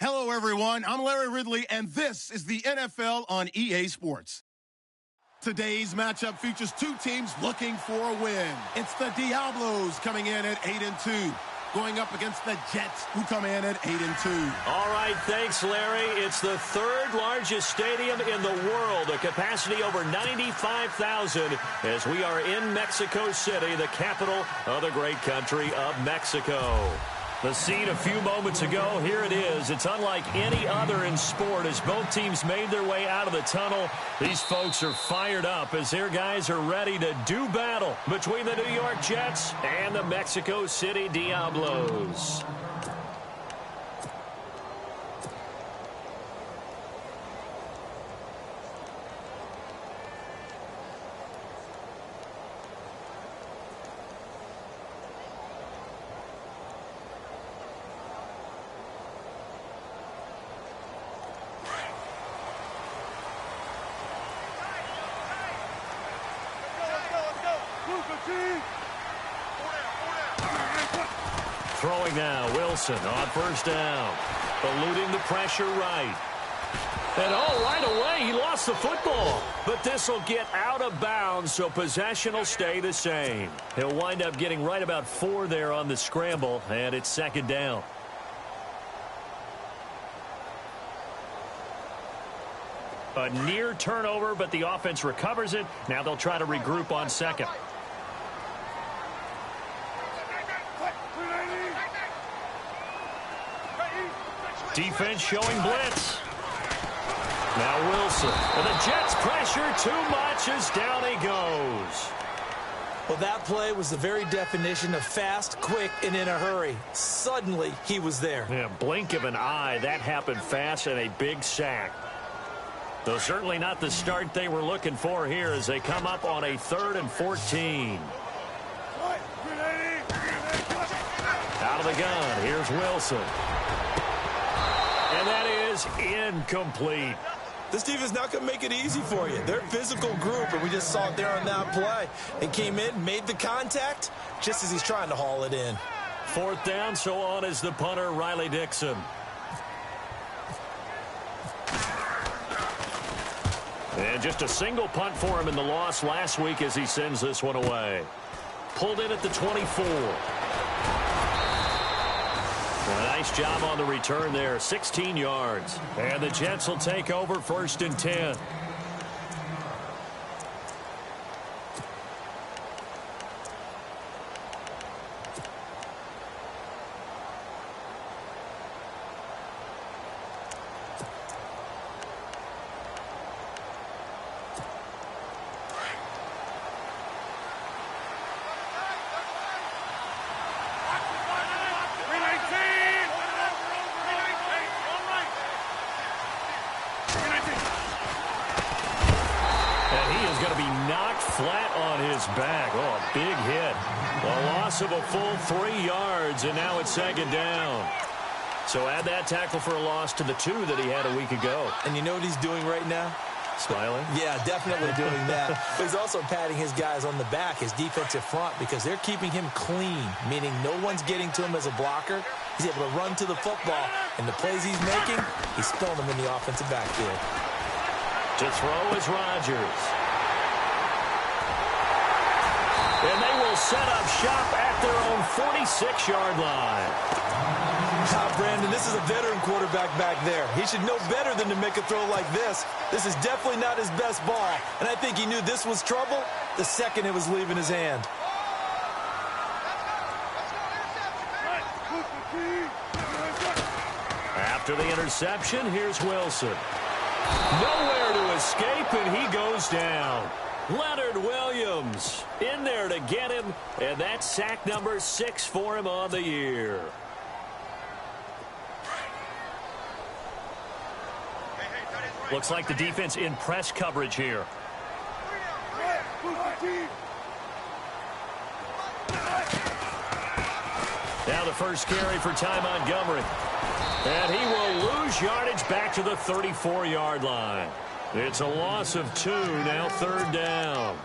Hello, everyone. I'm Larry Ridley, and this is the NFL on EA Sports. Today's matchup features two teams looking for a win. It's the Diablos coming in at 8-2, going up against the Jets, who come in at 8-2. All right, thanks, Larry. It's the third largest stadium in the world, a capacity over 95,000, as we are in Mexico City, the capital of the great country of Mexico. The scene a few moments ago, here it is. It's unlike any other in sport as both teams made their way out of the tunnel. These folks are fired up as their guys are ready to do battle between the New York Jets and the Mexico City Diablos. Throwing now, Wilson on first down. Eluding the pressure right. And right away, he lost the football. But this will get out of bounds, so possession will stay the same. He'll wind up getting right about 4 there on the scramble, and it's second down. A near turnover, but the offense recovers it. Now they'll try to regroup on second. Defense showing blitz. Now Wilson. And the Jets pressure too much as down he goes. Well, that play was the very definition of fast, quick, and in a hurry. Suddenly, he was there. Yeah, blink of an eye. That happened fast and a big sack. Though certainly not the start they were looking for here as they come up on a 3rd and 14. Out of the gun. Here's Wilson. And that is incomplete. This defense not going to make it easy for you. They're a physical group, and we just saw it there on that play. They came in, made the contact, just as he's trying to haul it in. 4th down, so on is the punter, Riley Dixon. And just a single punt for him in the loss last week as he sends this one away. Pulled in at the 24. A nice job on the return there, 16 yards. And the Jets will take over 1st and 10. Of a full 3 yards, and now it's 2nd down. So add that tackle for a loss to the 2 that he had a week ago. And you know what he's doing right now? Smiling? Yeah, definitely doing that. But he's also patting his guys on the back, his defensive front, because they're keeping him clean, meaning no one's getting to him as a blocker. He's able to run to the football, and the plays he's making, he's throwing them in the offensive backfield. To throw is Rodgers. And they will set up shop at their own 46-yard line. Brandon, this is a veteran quarterback back there. He should know better than to make a throw like this. This is definitely not his best ball. And I think he knew this was trouble the second it was leaving his hand. After the interception, here's Wilson. Nowhere to escape, and he goes down. Leonard Williams in there to get him, and that's sack number 6 for him on the year. Looks like the defense in press coverage here. Now the first carry for Ty Montgomery. And he will lose yardage back to the 34-yard line. It's a loss of 2, now 3rd down.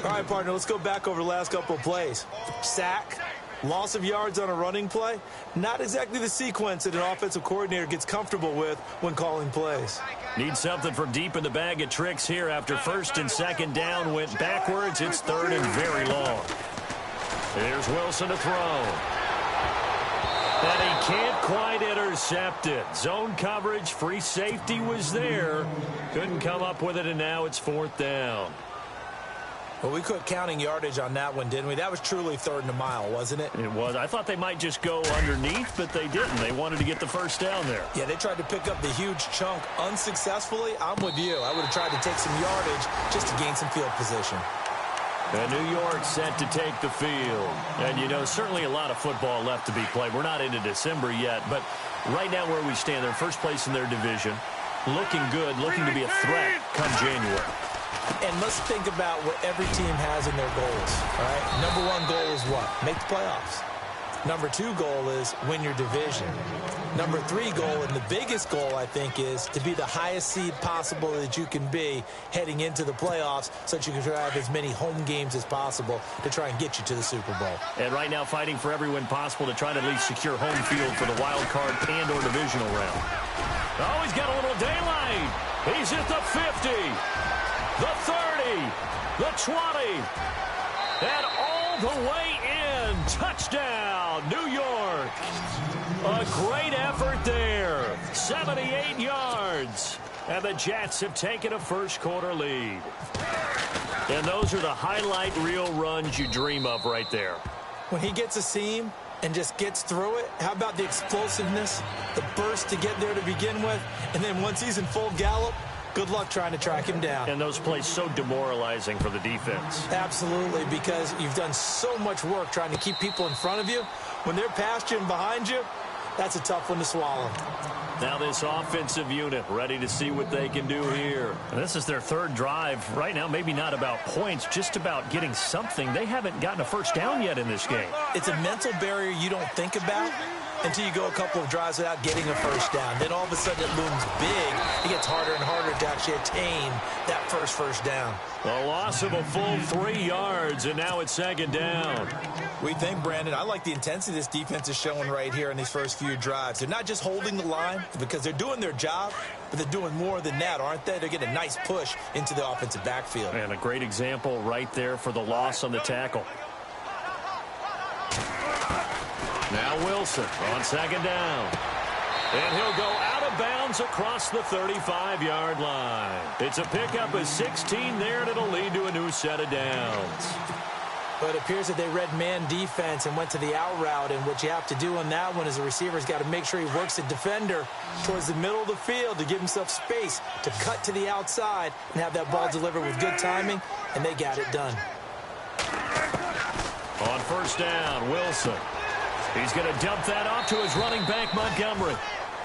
All right, partner, let's go back over the last couple of plays. Sack, Loss of yards on a running play, not exactly the sequence that an offensive coordinator gets comfortable with when calling plays. Need something from deep in the bag of tricks here after first and second down went backwards. It's third and very long. Here's Wilson to throw. And he can't quite intercept it. Zone coverage, free safety was there. Couldn't come up with it, and now it's fourth down. Well, we quit counting yardage on that one, didn't we? That was truly third and a mile, wasn't it? It was. I thought they might just go underneath, but they didn't. They wanted to get the first down there. Yeah, they tried to pick up the huge chunk unsuccessfully. I'm with you. I would have tried to take some yardage just to gain some field position. And New York set to take the field. And, you know, certainly a lot of football left to be played. We're not into December yet, but right now where we stand, they're first place in their division. Looking good, looking to be a threat come January. And let's think about what every team has in their goals, all right? Number one goal is what? Make the playoffs. Number two goal is win your division. Number three goal, and the biggest goal, I think, is to be the highest seed possible that you can be heading into the playoffs so that you can have as many home games as possible to try and get you to the Super Bowl. And right now fighting for every win possible to try to at least secure home field for the wild card and or divisional round. Oh, he's got a little daylight. He's at the 50. The 30, the 20, and all the way in. Touchdown, New York. A great effort there. 78 yards. And the Jets have taken a first-quarter lead. And those are the highlight reel runs you dream of right there. When he gets a seam and just gets through it, how about the explosiveness, the burst to get there to begin with, and then once he's in full gallop, good luck trying to track him down. And those plays so demoralizing for the defense. Absolutely, because you've done so much work trying to keep people in front of you. When they're past you and behind you, that's a tough one to swallow. Now this offensive unit ready to see what they can do here. And this is their third drive. Right now, maybe not about points, just about getting something. They haven't gotten a first down yet in this game. It's a mental barrier you don't think about until you go a couple of drives without getting a first down. Then all of a sudden it looms big. It gets harder and harder to actually attain that first down. A loss of a full 3 yards, and now it's second down. We think, Brandon, I like the intensity this defense is showing right here in these first few drives. They're not just holding the line because they're doing their job, but they're doing more than that, aren't they? They're getting a nice push into the offensive backfield. And a great example right there for the loss on the tackle. Now Wilson on second down. And he'll go out of bounds across the 35-yard line. It's a pickup of 16 there, and it'll lead to a new set of downs. But it appears that they read man defense and went to the out route, and what you have to do on that one is the receiver's got to make sure he works the defender towards the middle of the field to give himself space to cut to the outside and have that ball delivered with good timing, and they got it done. On first down, Wilson. He's going to dump that off to his running back, Montgomery.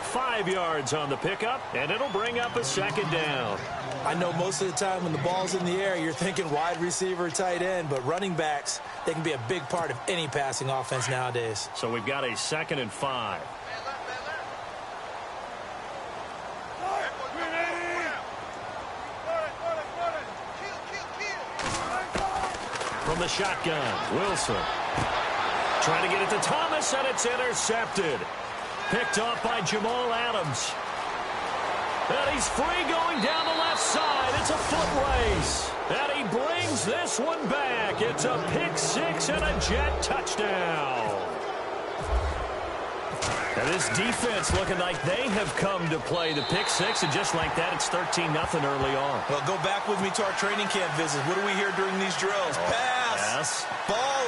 5 yards on the pickup, and it'll bring up a second down. I know most of the time when the ball's in the air, you're thinking wide receiver, tight end, but running backs, they can be a big part of any passing offense nowadays. So we've got a 2nd and 5. From the shotgun, Wilson. Trying to get it to Thomas, and it's intercepted. Picked off by Jamal Adams. And he's free going down the left side. It's a foot race. And he brings this one back. It's a pick six and a Jet touchdown. And this defense looking like they have come to play the pick six, and just like that, it's 13-0 early on. Well, go back with me to our training camp visits. What do we hear during these drills? Pass. Yes.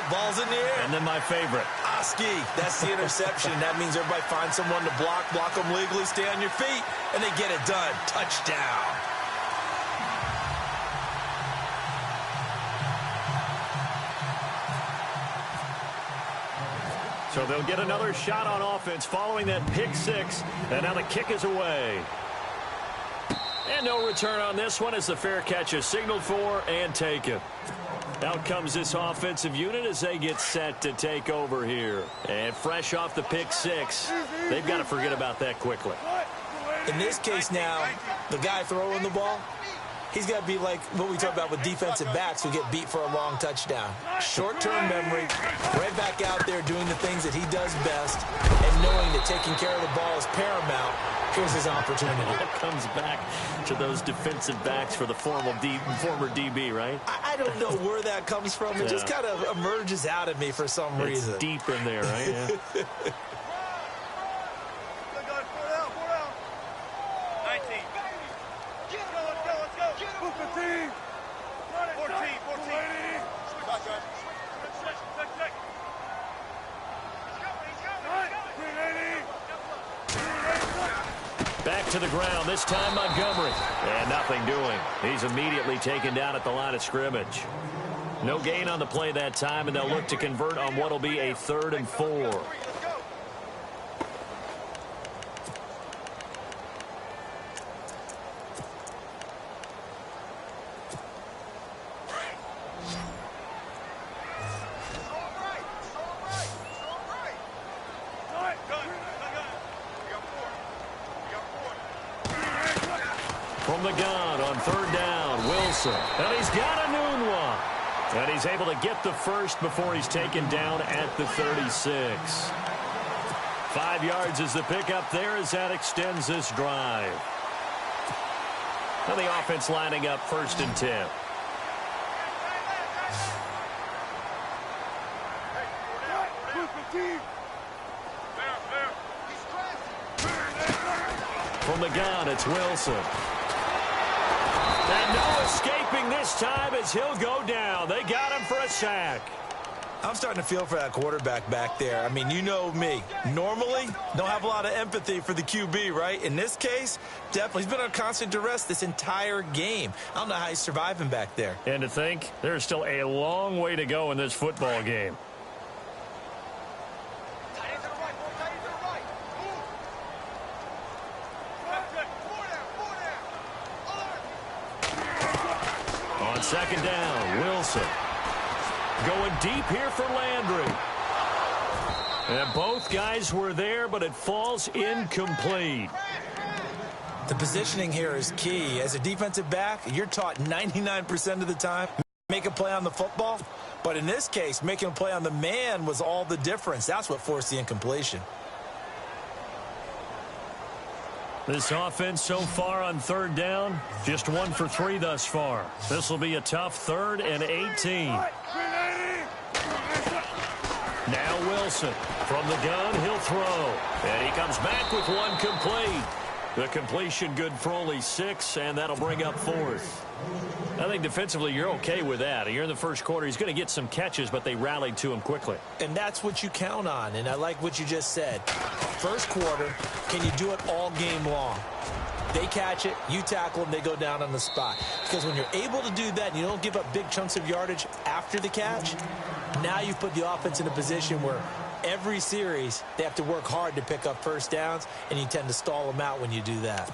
Ball's in the air. And then my favorite. Oski. That's the interception. That means everybody finds someone to block them legally, stay on your feet, and they get it done. Touchdown. So they'll get another shot on offense following that pick six, and now the kick is away. And no return on this one as the fair catch is signaled for and taken. Out comes this offensive unit as they get set to take over here. And fresh off the pick six, they've got to forget about that quickly. In this case now, the guy throwing the ball, he's got to be like what we talk about with defensive backs who get beat for a long touchdown. Short-term memory, right back out there doing things that he does best, and knowing that taking care of the ball is paramount, here's his opportunity. It comes back to those defensive backs for the former DB, right? I don't know where that comes from. It just kind of emerges out of me for some reason. It's deep in there, right? Yeah. Back to the ground, this time Montgomery. And nothing doing. He's immediately taken down at the line of scrimmage. No gain on the play that time, and they'll look to convert on what will be a 3rd and 4. From the gun on 3rd down, Wilson. And he's got a noon one. And he's able to get the first before he's taken down at the 36. 5 yards is the pickup there as that extends this drive. And the offense lining up 1st and 10. From the gun, it's Wilson. And no escaping this time as he'll go down. They got him for a sack. I'm starting to feel for that quarterback back there. I mean, you know me. Normally, don't have a lot of empathy for the QB, right? In this case, definitely. He's been on constant duress this entire game. I don't know how he's surviving back there. And to think, there's still a long way to go in this football game. On 2nd down, Wilson. Going deep here for Landry. And both guys were there, but it falls incomplete. The positioning here is key. As a defensive back, you're taught 99% of the time, make a play on the football. But in this case, making a play on the man was all the difference. That's what forced the incompletion. This offense so far on 3rd down, just 1 for 3 thus far. This will be a tough 3rd and 18. Now Wilson. From the gun, he'll throw. And he comes back with one complete. The completion good for only 6, and that'll bring up 4th. I think defensively you're okay with that. You're in the first quarter. He's going to get some catches, but they rallied to him quickly. And that's what you count on, and I like what you just said. First quarter, can you do it all game long? They catch it, you tackle them, they go down on the spot. Because when you're able to do that and you don't give up big chunks of yardage after the catch, now you put the offense in a position where every series they have to work hard to pick up first downs, and you tend to stall them out when you do that.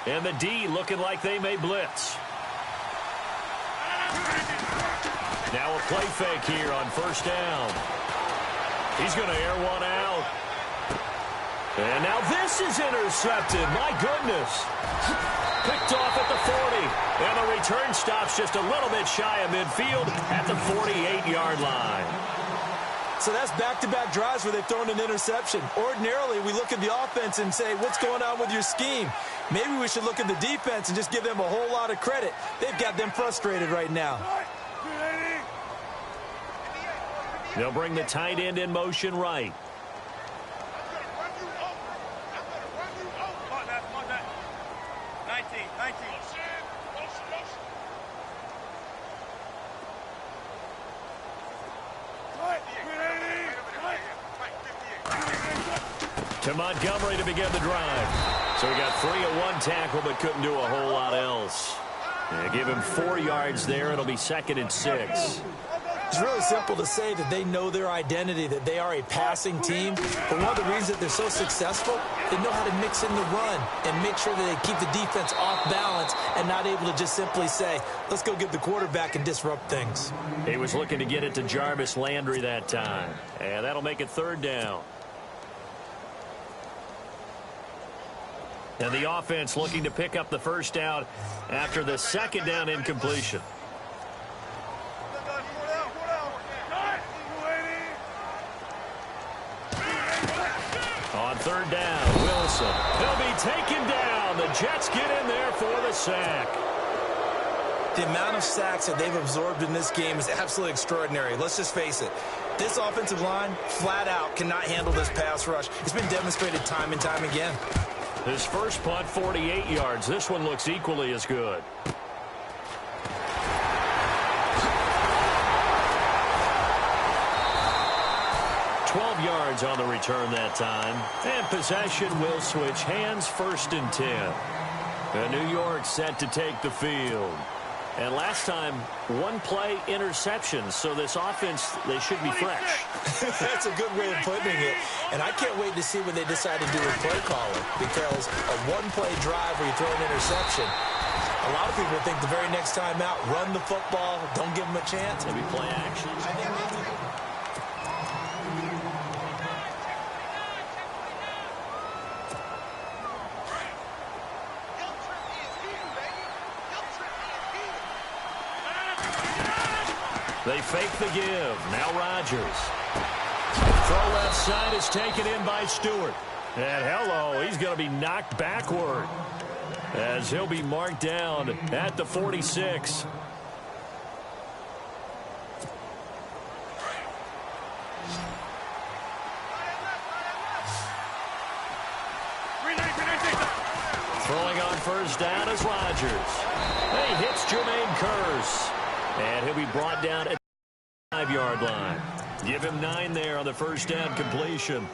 And the D looking like they may blitz. Now a play fake here on 1st down. He's going to air one out. And now this is intercepted. My goodness. Picked off at the 40. And the return stops just a little bit shy of midfield at the 48-yard line. So that's back-to-back drives where they've thrown an interception. Ordinarily, we look at the offense and say, what's going on with your scheme? Maybe we should look at the defense and just give them a whole lot of credit. They've got them frustrated right now. They'll bring the tight end in motion right. To Montgomery to begin the drive. So he got 3 at 1 tackle, but couldn't do a whole lot else. Yeah, give him 4 yards there. It'll be 2nd and 6. It's really simple to say that they know their identity, that they are a passing team. But one of the reasons that they're so successful, they know how to mix in the run and make sure that they keep the defense off balance and not able to just simply say, let's go get the quarterback and disrupt things. He was looking to get it to Jarvis Landry that time. And that'll make it 3rd down. And the offense looking to pick up the first down after the 2nd down incompletion. on third down. Wilson. He'll be taken down. The Jets get in there for the sack. The amount of sacks that they've absorbed in this game is absolutely extraordinary. Let's just face it. This offensive line, flat out, cannot handle this pass rush. It's been demonstrated time and time again. His first punt, 48 yards. This one looks equally as good. Yards on the return that time. And possession will switch hands, 1st and 10. And New York set to take the field. And last time, one play interception. So this offense, they should be fresh. That's a good way of putting it. And I can't wait to see what they decide to do with play calling. Because a one-play drive where you throw an interception, a lot of people think the very next time out, run the football, don't give them a chance. Maybe play action. They fake the give. Now Rodgers. Throw left side is taken in by Stewart. And hello, he's going to be knocked backward as he'll be marked down at the 46. Throwing on first down is Rodgers. He hits Jermaine Kearse. And he'll be brought down at the 5-yard line. Give him 9 there on the first down completion.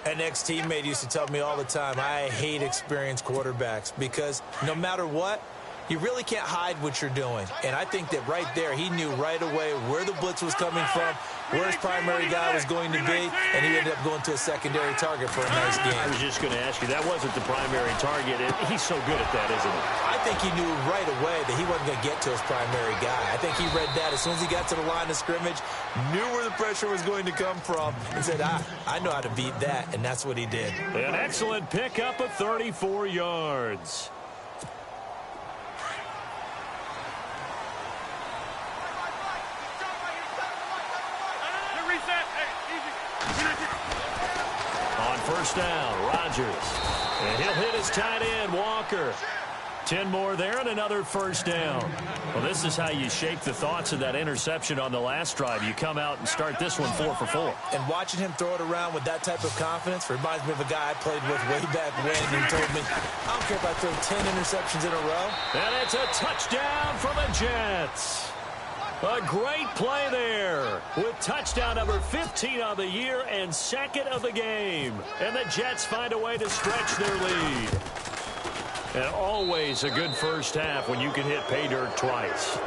An ex-teammate used to tell me all the time, I hate experienced quarterbacks because no matter what, you really can't hide what you're doing. And I think that right there, he knew right away where the blitz was coming from, where his primary guy was going to be, and he ended up going to a secondary target for a nice game. I was just going to ask you, that wasn't the primary target. He's so good at that, isn't he? I think he knew right away that he wasn't going to get to his primary guy. I think he read that as soon as he got to the line of scrimmage, knew where the pressure was going to come from, and said, I know how to beat that, and that's what he did. An excellent pickup of 34 yards. On first down, Rodgers. And he'll hit his tight end, Walker. 10 more there and another first down. Well, this is how you shake the thoughts of that interception on the last drive. You come out and start this one 4 for 4. And watching him throw it around with that type of confidence reminds me of a guy I played with way back when who told me, I don't care if I throw 10 interceptions in a row. And it's a touchdown for the Jets. A great play there with touchdown number 15 of the year and 2nd of the game. And the Jets find a way to stretch their lead. And always a good first half when you can hit pay dirt twice.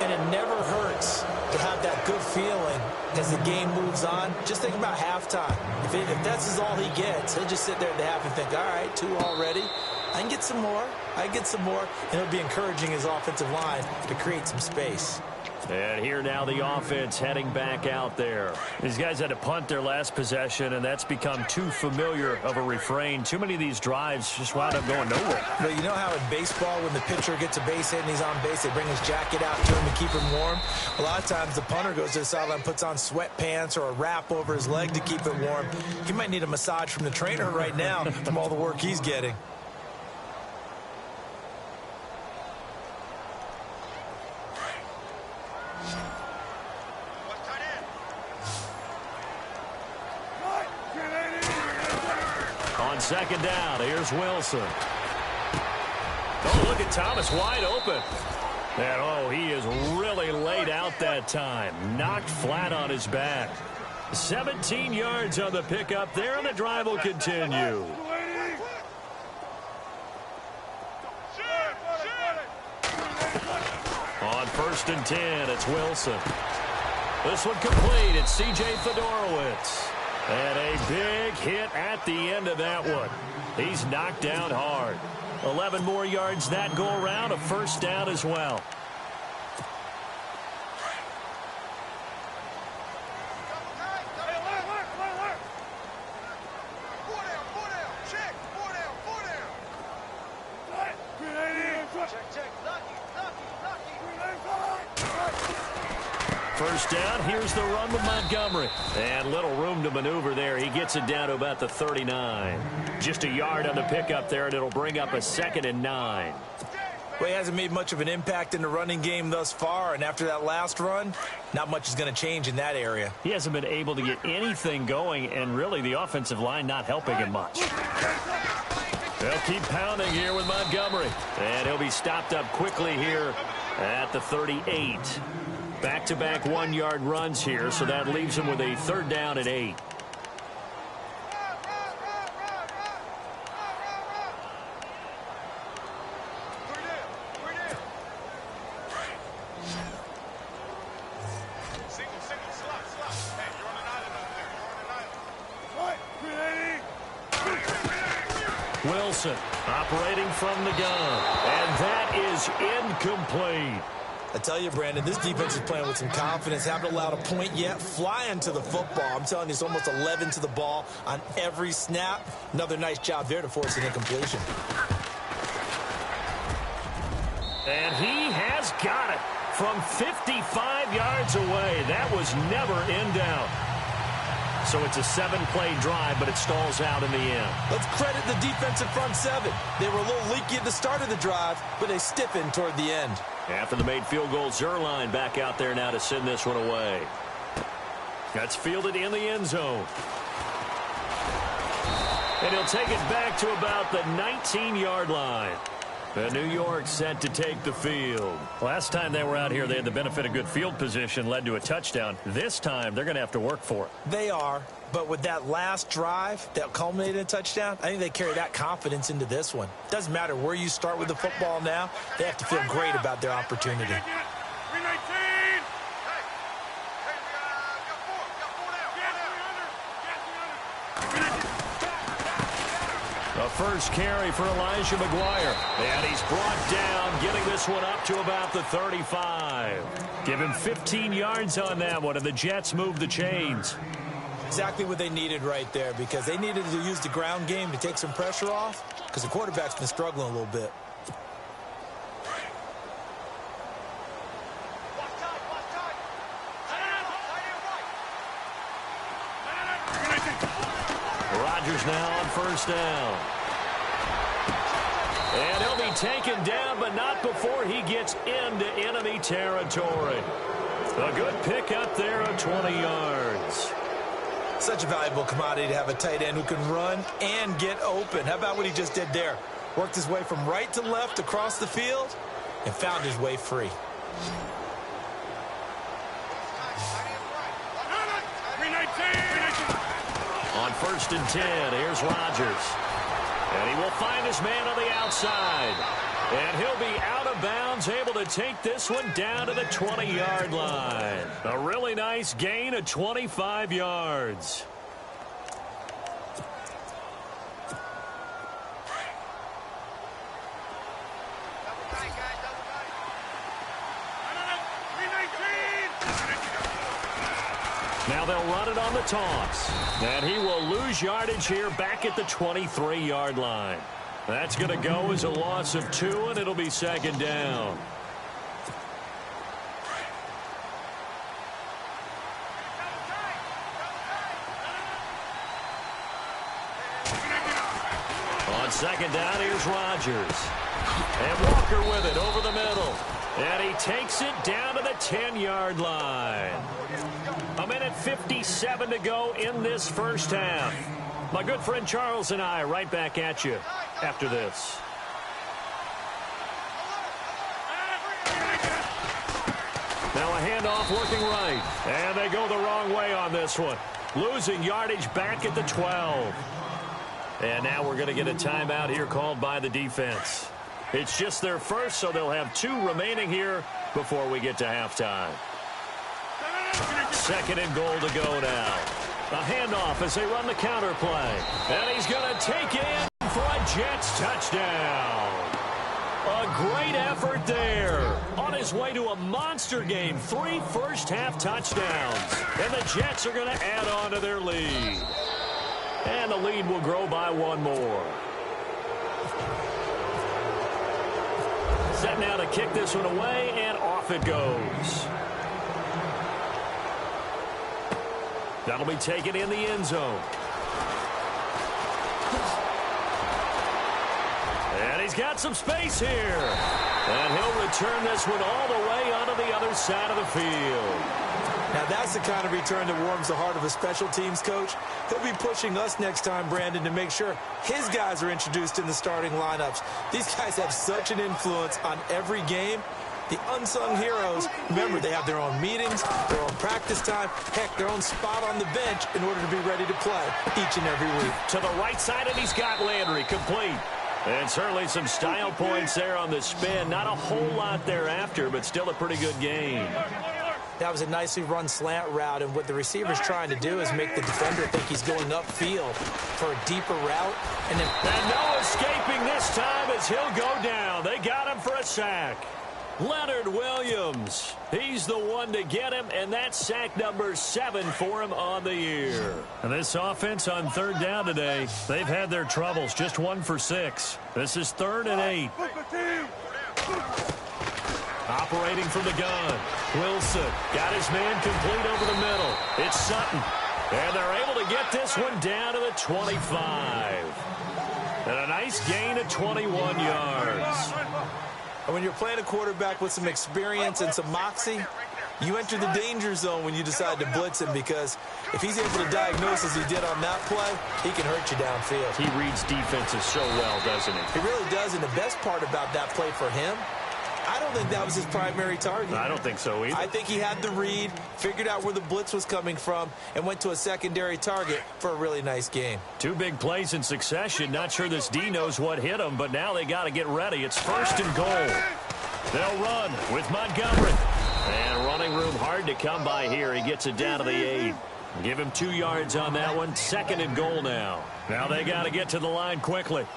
And it never hurts to have that good feeling as the game moves on. Just think about halftime. If that's all he gets, he'll just sit there at the half and think, all right, 2 already. I can get some more. I can get some more. And it'll be encouraging his offensive line to create some space. And here now the offense heading back out there. These guys had to punt their last possession, and that's become too familiar of a refrain. Too many of these drives just wound up going nowhere. But you know how in baseball, when the pitcher gets a base hit and he's on base, they bring his jacket out to him to keep him warm? A lot of times the punter goes to the sideline, puts on sweatpants or a wrap over his leg to keep it warm. He might need a massage from the trainer right now from all the work he's getting. On second down, here's Wilson. Oh, look at Thomas wide open. And, he is really laid out that time. Knocked flat on his back. 17 yards on the pickup there, and the drive will continue. On 1st and 10, it's Wilson. This one complete. It's C.J. Fedorowicz. And a big hit at the end of that one. He's knocked down hard. 11 more yards that go around, a first down as well. First down, here's the run with Montgomery. And little room to maneuver there. He gets it down to about the 39. Just a yard on the pickup there, and it'll bring up a 2nd and 9. Well, he hasn't made much of an impact in the running game thus far, and after that last run, not much is going to change in that area. He hasn't been able to get anything going, and really the offensive line not helping him much. They'll keep pounding here with Montgomery. And he'll be stopped up quickly here at the 38. Back-to-back 1-yard runs here, so that leaves him with a 3rd down and 8. Wilson operating from the gun, and that is incomplete. I tell you, Brandon, this defense is playing with some confidence. Haven't allowed a point yet. Flying to the football. I'm telling you, it's almost 11 to the ball on every snap. Another nice job there to force an incompletion. And he has got it from 55 yards away. That was never in doubt. So it's a 7-play drive, but it stalls out in the end. Let's credit the defensive front 7. They were a little leaky at the start of the drive, but they stiffened toward the end. After the made field goal, Zerline back out there now to send this one away. That's fielded in the end zone. And he'll take it back to about the 19-yard line. The New York set to take the field. Last time they were out here, they had the benefit of good field position, led to a touchdown. This time, they're going to have to work for it. They are, but with that last drive that culminated in a touchdown, I think they carry that confidence into this one. Doesn't matter where you start with the football now, they have to feel great about their opportunity. The first carry for Elijah McGuire. And he's brought down, getting this one up to about the 35. Give him 15 yards on that one, and the Jets move the chains. Exactly what they needed right there, because they needed to use the ground game to take some pressure off, because the quarterback's been struggling a little bit. Rodgers now on first down. And he'll be taken down, but not before he gets into enemy territory. A good pickup there of 20 yards. Such a valuable commodity to have a tight end who can run and get open. How about what he just did there? Worked his way from right to left across the field and found his way free. On 1st and 10, here's Rodgers. And he will find his man on the outside. And he'll be out of bounds, able to take this one down to the 20-yard line. A really nice gain of 25 yards. Now they'll run it on the toss. And he will lose yardage here back at the 23-yard line. That's going to go as a loss of 2, and it'll be 2nd down. On 2nd down, here's Rodgers. And Walker with it over the middle. And he takes it down to the 10-yard line. 1:57 to go in this first half. My good friend Charles and I right back at you after this. Now a handoff working right. And they go the wrong way on this one. Losing yardage back at the 12. And now we're going to get a timeout here called by the defense. It's just their first, so they'll have 2 remaining here before we get to halftime. 2nd and goal to go now. A handoff as they run the counter play. And he's going to take it in for a Jets touchdown. A great effort there. On his way to a monster game. 3 first-half touchdowns. And the Jets are going to add on to their lead. And the lead will grow by 1 more. Set now to kick this one away, and off it goes. That'll be taken in the end zone. And he's got some space here. And he'll return this one all the way onto the other side of the field. Now, that's the kind of return that warms the heart of a special teams coach. He'll be pushing us next time, Brandon, to make sure his guys are introduced in the starting lineups. These guys have such an influence on every game. The unsung heroes, remember, they have their own meetings, their own practice time, heck, their own spot on the bench in order to be ready to play each and every week. To the right side, and he's got Landry complete. And certainly some style points there on the spin. Not a whole lot thereafter, but still a pretty good game. That was a nicely run slant route, and what the receiver's trying to do is make the defender think he's going upfield for a deeper route. And no escaping this time as he'll go down. They got him for a sack. Leonard Williams, he's the one to get him, and that's sack number 7 for him on the year. And this offense on third down today, they've had their troubles, just 1 for 6. This is 3rd and 8. Operating from the gun, Wilson got his man complete over the middle. It's Sutton, and they're able to get this one down to the 25. And a nice gain of 21 yards. And when you're playing a quarterback with some experience and some moxie, you enter the danger zone when you decide to blitz him, because if he's able to diagnose as he did on that play, he can hurt you downfield. He reads defenses so well, doesn't he? He really does, and the best part about that play for him, I don't think that was his primary target. I don't think so either. I think he had the read, figured out where the blitz was coming from, and went to a secondary target for a really nice game. 2 big plays in succession. Not sure this D knows what hit him, but now they got to get ready. It's 1st and goal. They'll run with Montgomery. And running room hard to come by here. He gets it down to the 8. Give him 2 yards on that one. 2nd and goal now. Now they got to get to the line quickly.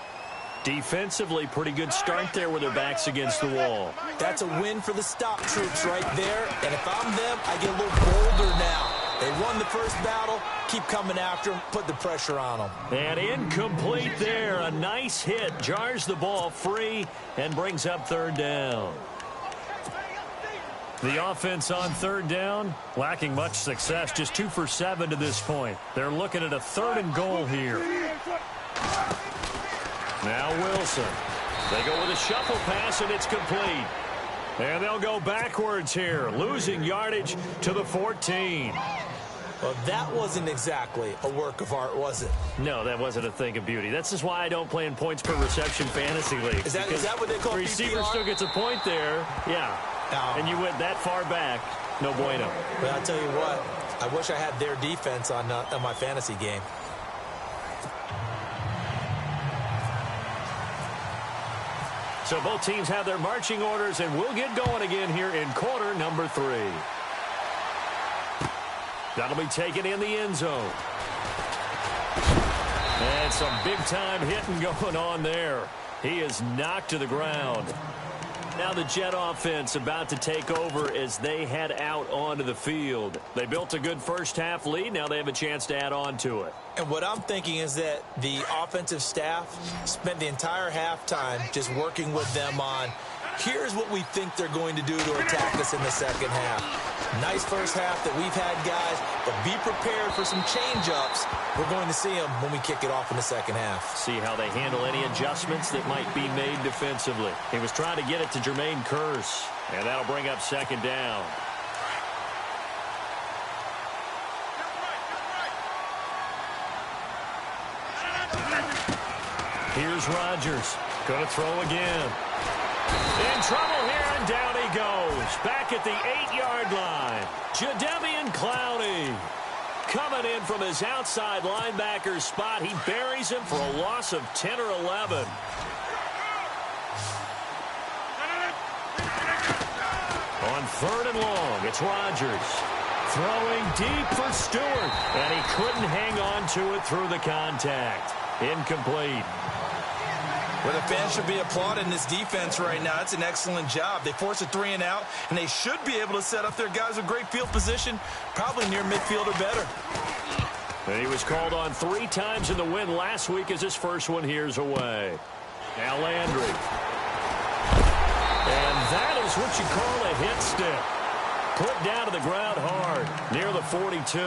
Defensively, pretty good start there with their backs against the wall. That's a win for the stop troops right there. And if I'm them, I get a little bolder now. They won the first battle. Keep coming after them. Put the pressure on them. And incomplete there. A nice hit. Jars the ball free and brings up 3rd down. The offense on 3rd down, lacking much success. Just 2 for 7 to this point. They're looking at a 3rd and goal here. Now Wilson. They go with a shuffle pass, and it's complete. And they'll go backwards here, losing yardage to the 14. Well, that wasn't exactly a work of art, was it? No, that wasn't a thing of beauty. That's just why I don't play in points per reception fantasy league. Is that what they call PPR? The receiver still gets a point there. Yeah. No. And you went that far back. No bueno. But I'll tell you what, I wish I had their defense on my fantasy game. So both teams have their marching orders, and we'll get going again here in quarter number 3. That'll be taken in the end zone. And some big-time hitting going on there. He is knocked to the ground. Now the Jet offense about to take over as they head out onto the field. They built a good first-half lead. Now they have a chance to add on to it. And what I'm thinking is that the offensive staff spent the entire halftime just working with them on, here's what we think they're going to do to attack us in the second half. Nice first half that we've had, guys, but be prepared for some change-ups. We're going to see them when we kick it off in the second half. See how they handle any adjustments that might be made defensively. He was trying to get it to Jermaine Kearse, and that'll bring up 2nd down. Here's Rodgers. Going to throw again. In trouble here, and down he goes. Back at the 8-yard line. Jadeveon Clowney coming in from his outside linebacker spot. He buries him for a loss of 10 or 11. On 3rd and long, it's Rodgers. Throwing deep for Stewart, and he couldn't hang on to it through the contact. Incomplete. Well, the fans should be applauding this defense right now. It's an excellent job. They force a 3 and out, and they should be able to set up their guys with great field position, probably near midfield or better. And he was called on 3 times in the win last week as his first one here's away. Now Landry. And that is what you call a hit stick. Put down to the ground hard, near the 42.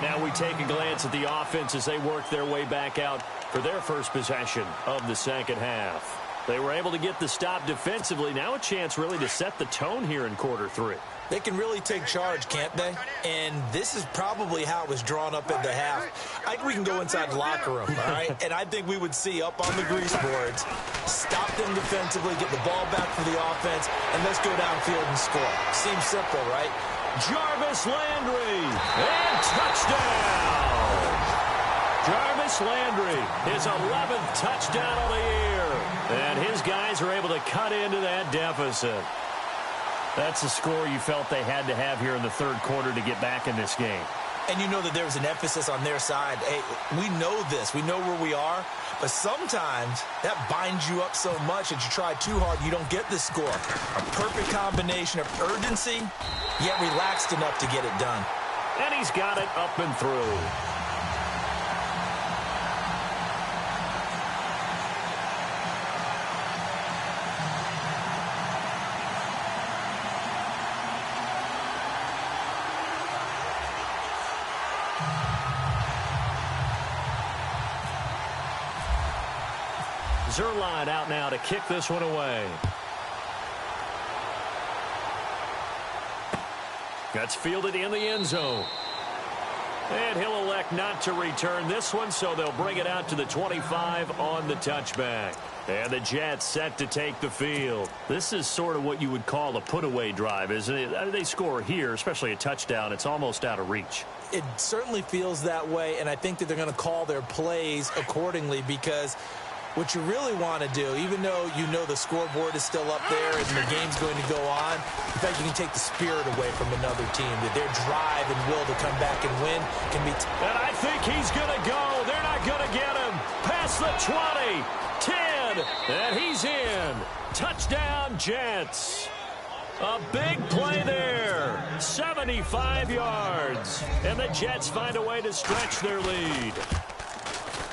Now we take a glance at the offense as they work their way back out for their first possession of the second half. They were able to get the stop defensively. Now a chance really to set the tone here in quarter 3. They can really take charge, can't they? And this is probably how it was drawn up at the half. I think we can go inside the locker room, all right? And I think we would see up on the grease boards, stop them defensively, get the ball back for the offense, and let's go downfield and score. Seems simple, right? Jarvis Landry, and touchdown! Jarvis Landry, his 11th touchdown of the year. And his guys are able to cut into that deficit. That's the score you felt they had to have here in the third quarter to get back in this game. And you know that there was an emphasis on their side. Hey, we know this. We know where we are. But sometimes that binds you up so much that you try too hard, you don't get the score. A perfect combination of urgency, yet relaxed enough to get it done. And he's got it up and through. Zerline out now to kick this one away. That's fielded in the end zone. And he'll elect not to return this one, so they'll bring it out to the 25 on the touchback. And the Jets set to take the field. This is sort of what you would call a put-away drive, isn't it? They score here, especially a touchdown. It's almost out of reach. It certainly feels that way, and I think that they're going to call their plays accordingly because what you really want to do, even though you know the scoreboard is still up there and the game's going to go on, in fact, you can take the spirit away from another team, that their drive and will to come back and win can be... And I think he's going to go. They're not going to get him. Past the 20, 10, and he's in. Touchdown, Jets. A big play there. 75 yards. And the Jets find a way to stretch their lead.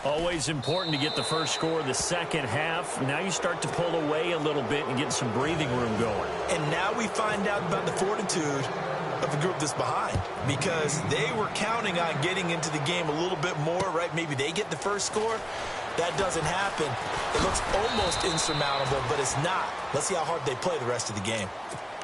Always important to get the first score of the second half. Now you start to pull away a little bit and get some breathing room going. And now we find out about the fortitude of the group that's behind because they were counting on getting into the game a little bit more, right? Maybe they get the first score. That doesn't happen. It looks almost insurmountable, but it's not. Let's see how hard they play the rest of the game.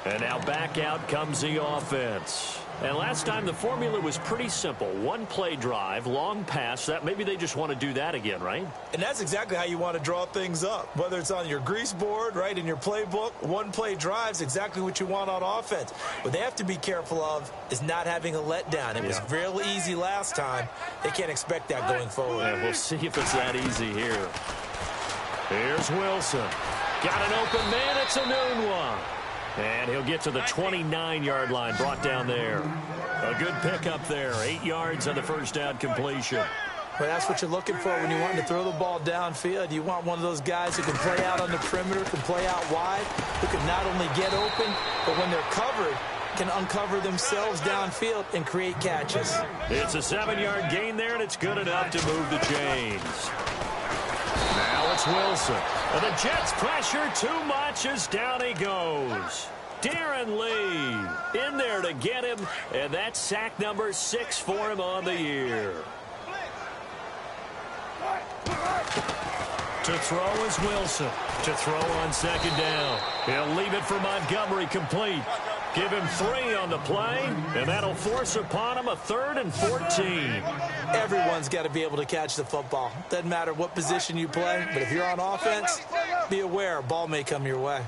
And now back out comes the offense. And last time the formula was pretty simple. One play drive, long pass. That maybe they just want to do that again, right? And that's exactly how you want to draw things up. Whether it's on your grease board, right, in your playbook, one play drive is exactly what you want on offense. What they have to be careful of is not having a letdown. It was real easy last time. They can't expect that going forward. Yeah, we'll see if it's that easy here. Here's Wilson. Got an open man. It's a noon one. And he'll get to the 29-yard line, brought down there. A good pickup there, 8 yards on the first down completion. Well, that's what you're looking for when you want to throw the ball downfield. You want one of those guys who can play out on the perimeter, can play out wide, who can not only get open, but when they're covered, can uncover themselves downfield and create catches. It's a 7-yard gain there, and it's good enough to move the chains. Now it's Wilson. And the Jets pressure too much as down he goes. Darren Lee in there to get him, and that's sack number 6 for him on the year. To throw is Wilson. To throw on second down. He'll leave it for Montgomery complete. Give him 3 on the play, and that'll force upon him a 3rd and 14. Everyone's got to be able to catch the football. Doesn't matter what position you play, but if you're on offense, be aware a ball may come your way.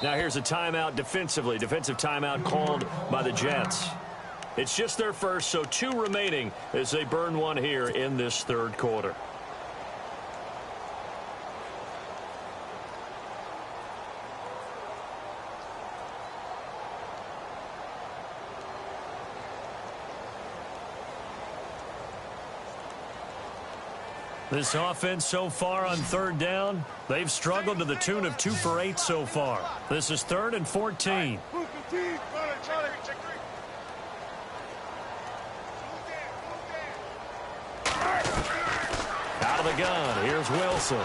Now here's a timeout defensively. Defensive timeout called by the Jets. It's just their first, so 2 remaining as they burn one here in this third quarter. This offense so far on third down, they've struggled to the tune of 2 for 8 so far. This is 3rd and 14. Out of the gun, here's Wilson.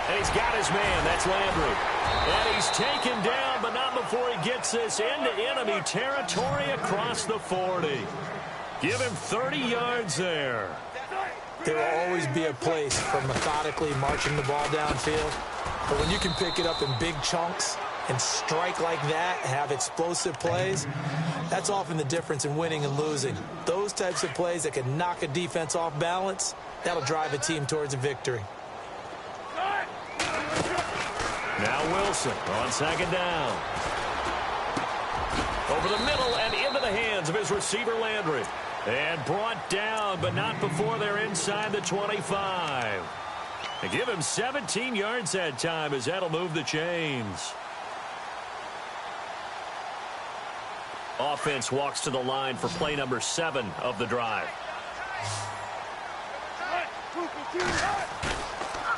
And he's got his man. That's Landry. And he's taken down, but not before he gets this into enemy territory across the 40. Give him 30 yards there. There will always be a place for methodically marching the ball downfield. But when you can pick it up in big chunks and strike like that, have explosive plays, that's often the difference in winning and losing. Those types of plays that can knock a defense off balance, that'll drive a team towards a victory. Now Wilson on second down. Over the middle and into the hands of his receiver Landry. And brought down, but not before they're inside the 25. They give him 17 yards that time as that'll move the chains. Offense walks to the line for play number 7 of the drive.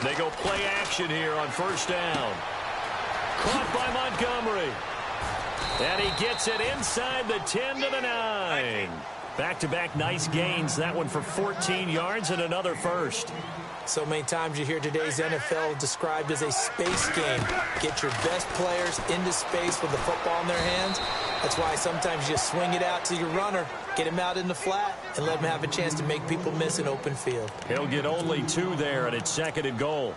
They go play action here on first down. Caught by Montgomery. And he gets it inside the 10 to the 9. Back-to-back nice gains. That one for 14 yards and another first. So many times you hear today's NFL described as a space game. Get your best players into space with the football in their hands. That's why sometimes you swing it out to your runner, get him out in the flat, and let him have a chance to make people miss an open field. He'll get only 2 there, and it's second and goal.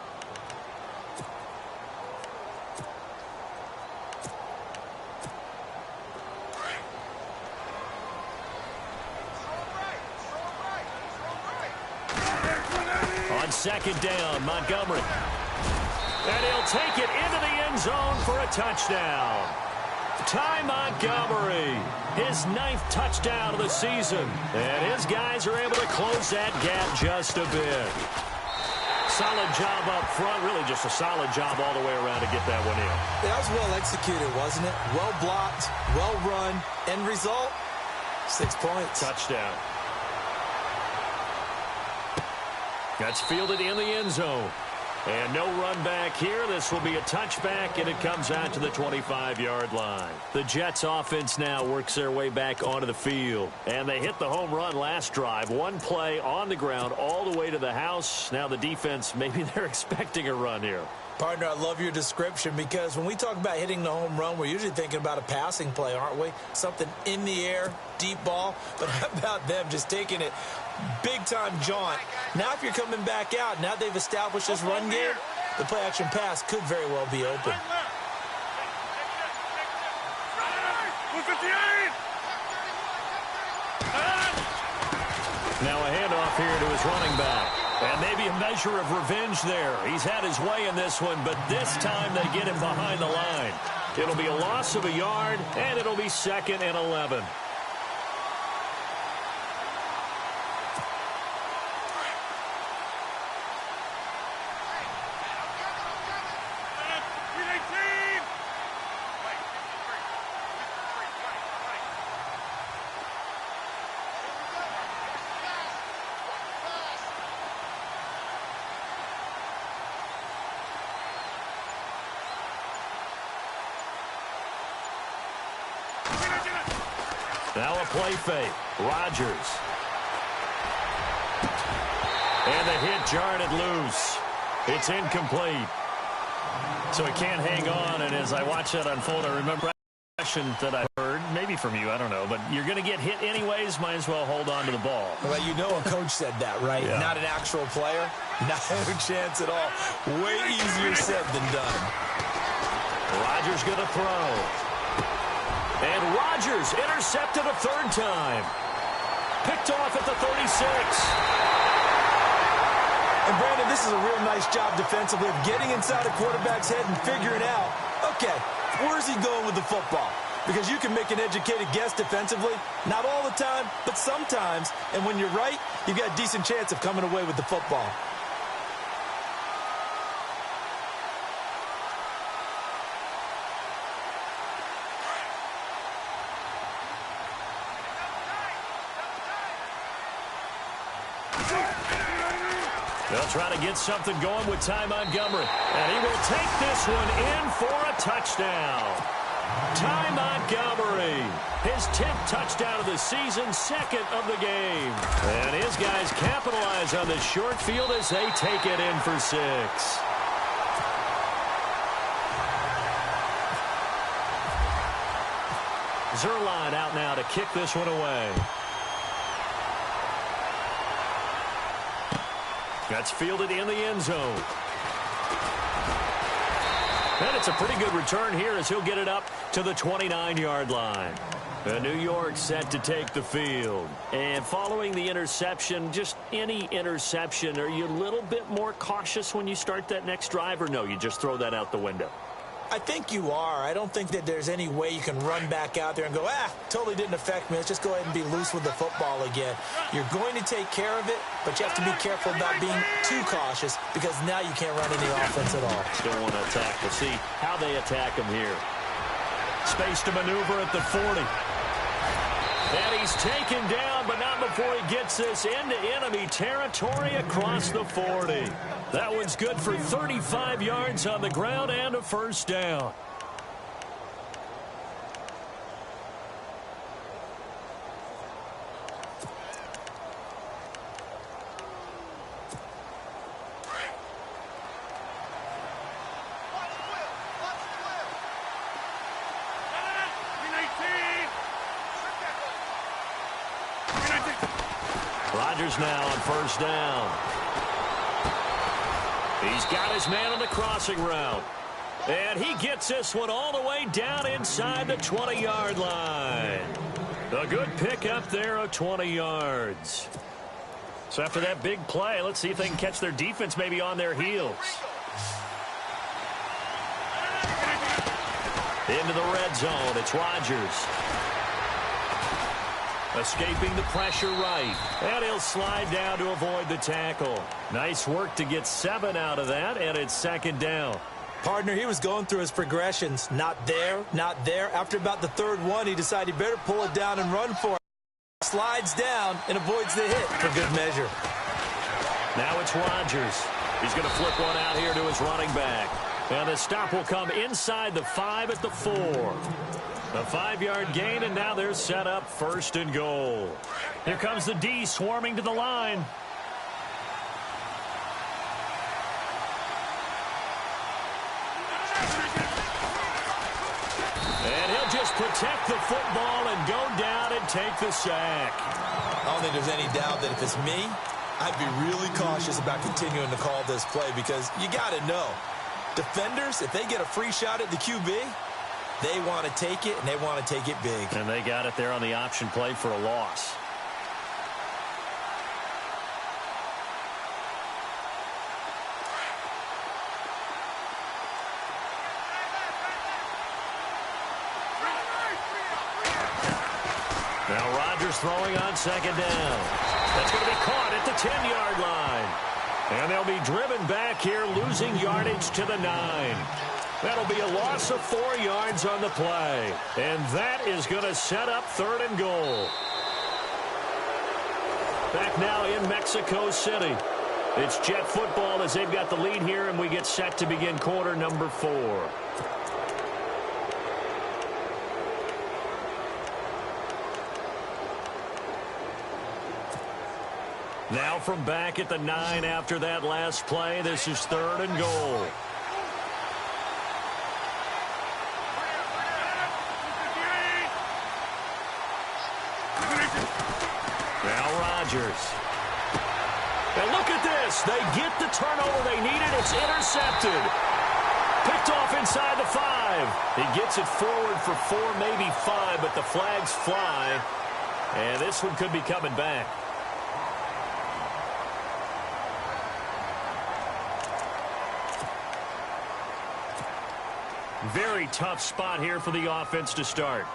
On second down, Montgomery. And he'll take it into the end zone for a touchdown. Ty Montgomery, his 9th touchdown of the season. And his guys are able to close that gap just a bit. Solid job up front, really just a solid job all the way around to get that one in. That was well executed, wasn't it? Well blocked, well run. End result, 6 points. Touchdown. That's fielded in the end zone. And no run back here. This will be a touchback, and it comes out to the 25-yard line. The Jets offense now works their way back onto the field. And they hit the home run last drive. One play on the ground all the way to the house. Now the defense, maybe they're expecting a run here. Partner, I love your description because when we talk about hitting the home run, we're usually thinking about a passing play, aren't we? Something in the air, deep ball. But how about them just taking it big-time jaunt? Now if you're coming back out, now they've established this run game, the play-action pass could very well be open. Now a handoff here to his running back. And maybe a measure of revenge there. He's had his way in this one, but this time they get him behind the line. It'll be a loss of a yard, and it'll be 2nd and 11. Now a play fake. Rodgers. And the hit jarred it loose. It's incomplete. So he can't hang on, and as I watch that unfold, I remember a question that I heard, maybe from you, I don't know, but you're going to get hit anyways, might as well hold on to the ball. Well, you know a coach said that, right? Yeah. Not an actual player. Not a chance at all. Way easier said than done. Rodgers going to throw. And Rodgers intercepted a 3rd time. Picked off at the 36. And, Brandon, this is a real nice job defensively of getting inside a quarterback's head and figuring out, okay, where's he going with the football? Because you can make an educated guess defensively. Not all the time, but sometimes. And when you're right, you've got a decent chance of coming away with the football. They'll try to get something going with Ty Montgomery. And he will take this one in for a touchdown. Ty Montgomery, his 10th touchdown of the season, 2nd of the game. And his guys capitalize on the short field as they take it in for 6. Zerline out now to kick this one away. That's fielded in the end zone. And it's a pretty good return here as he'll get it up to the 29-yard line. New York set to take the field. And following the interception, just any interception, are you a little bit more cautious when you start that next drive, or no, you just throw that out the window? I think you are. I don't think that there's any way you can run back out there and go, totally didn't affect me. Let's just go ahead and be loose with the football again. You're going to take care of it, but you have to be careful about being too cautious because now you can't run any offense at all. Still want to attack. We'll see how they attack him here. Space to maneuver at the 40. And he's taken down, but not before he gets this into enemy territory across the 40. That one's good for 35 yards on the ground and a first down. Rodgers now on first down. He's got his man on the crossing route. And he gets this one all the way down inside the 20-yard line. A good pickup there of 20 yards. So after that big play, let's see if they can catch their defense maybe on their heels. Into the red zone, it's Rodgers. Escaping the pressure right. And he'll slide down to avoid the tackle. Nice work to get 7 out of that, and it's second down. Partner, he was going through his progressions. Not there, not there. After about the third one, he decided he better pull it down and run for it. Slides down and avoids the hit for good measure. Now it's Rodgers. He's going to flip one out here to his running back. And the stop will come inside the 5 at the 4. A 5-yard gain, and now they're set up first and goal. Here comes the D swarming to the line. And he'll just protect the football and go down and take the sack. I don't think there's any doubt that if it's me, I'd be really cautious about continuing to call this play because you got to know, defenders, if they get a free shot at the QB, they want to take it, and they want to take it big. And they got it there on the option play for a loss. Now Rodgers throwing on second down. That's going to be caught at the 10-yard line. And they'll be driven back here, losing yardage to the 9. That'll be a loss of 4 yards on the play. And that is going to set up third and goal. Back now in Mexico City. It's Jet football as they've got the lead here, and we get set to begin quarter number 4. Now from back at the 9 after that last play, this is third and goal. And look at this. They get the turnover they needed. It's intercepted. Picked off inside the 5. He gets it forward for 4, maybe 5, but the flags fly. And this one could be coming back. Very tough spot here for the offense to start.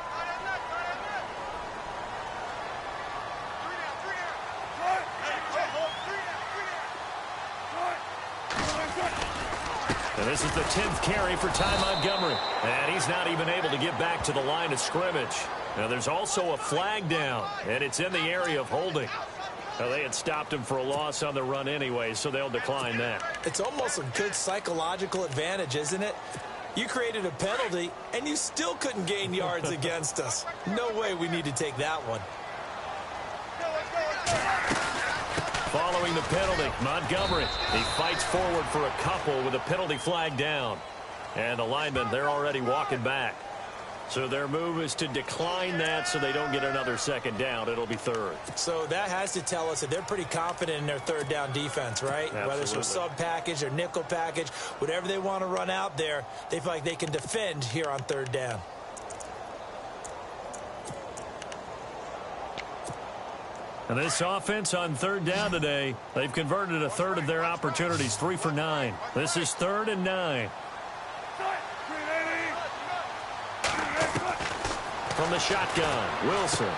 And this is the 10th carry for Ty Montgomery. And he's not even able to get back to the line of scrimmage. Now there's also a flag down, and it's in the area of holding. Now they had stopped him for a loss on the run anyway, so they'll decline that. It's almost a good psychological advantage, isn't it? You created a penalty, and you still couldn't gain yards against us. No way we need to take that one. Following the penalty, Montgomery, he fights forward for a couple with a penalty flag down. And the linemen, they're already walking back. So their move is to decline that so they don't get another second down. It'll be third. So that has to tell us that they're pretty confident in their third down defense, right? Absolutely. Whether it's a sub package or nickel package, whatever they want to run out there, they feel like they can defend here on third down. And this offense on third down today, they've converted a third of their opportunities, 3 for 9. This is 3rd and 9. From the shotgun, Wilson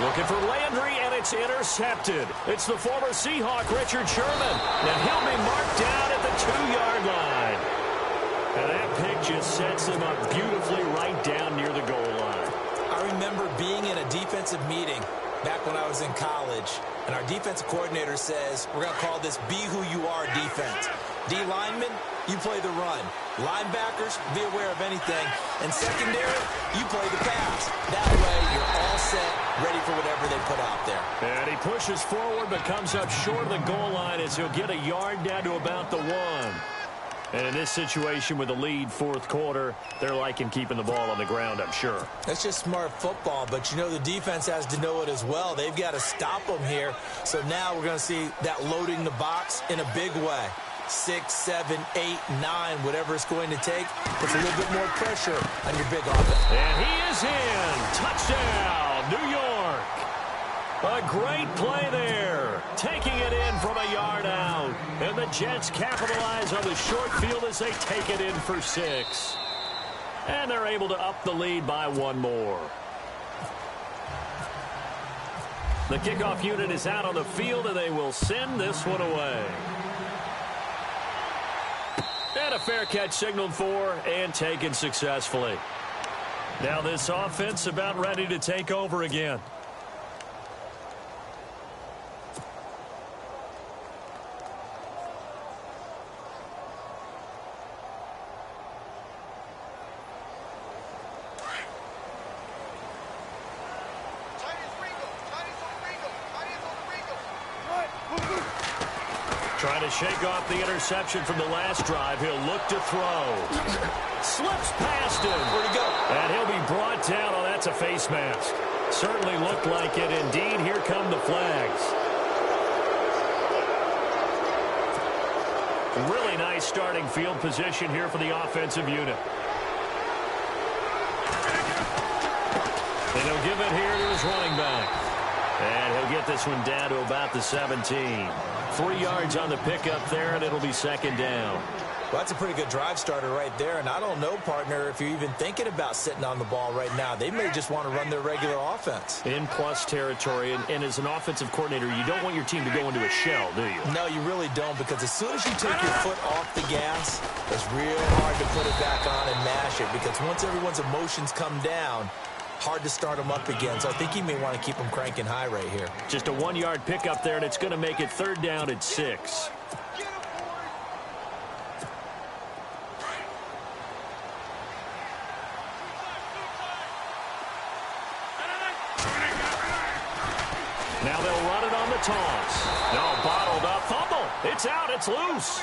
looking for Landry, and it's intercepted. It's the former Seahawk, Richard Sherman, and he'll be marked down at the 2-yard line. And that pick just sets him up beautifully right down near the goal line. I remember being in a defensive meeting back when I was in college, and our defensive coordinator says, we're going to call this be who you are defense. D linemen, you play the run. Linebackers, be aware of anything. And secondary, you play the pass. That way, you're all set, ready for whatever they put out there. And he pushes forward but comes up short of the goal line as he'll get a yard down to about the 1. And in this situation with a lead fourth quarter, they're liking keeping the ball on the ground, I'm sure. That's just smart football, but you know the defense has to know it as well. They've got to stop them here. So now we're going to see that loading the box in a big way. 6, 7, 8, 9, whatever it's going to take, puts a little bit more pressure on your big offense. And he is in. Touchdown, New York. A great play there. Taking it in from a yard out. And the Jets capitalize on the short field as they take it in for 6. And they're able to up the lead by 1 more. The kickoff unit is out on the field, and they will send this one away. And a fair catch signaled for and taken successfully. Now this offense about ready to take over again. Trying to shake off the interception from the last drive. He'll look to throw. Slips past him. Where'd he go? And he'll be brought down. Oh, that's a face mask. Certainly looked like it. Indeed, here come the flags. Really nice starting field position here for the offensive unit. And he'll give it here to his running back. And he'll get this one down to about the 17. 3 yards on the pickup there, and it'll be 2nd down. Well, that's a pretty good drive starter right there, and I don't know, partner, if you're even thinking about sitting on the ball right now. They may just want to run their regular offense. In plus territory, and as an offensive coordinator, you don't want your team to go into a shell, do you? No, you really don't, because as soon as you take your foot off the gas, it's real hard to put it back on and mash it, because once everyone's emotions come down, hard to start them up again. So I think he may want to keep them cranking high right here. Just a 1-yard pickup there, and it's going to make it 3rd down at 6. Now they'll run it on the toss. No, bottled up. Fumble. It's out. It's loose.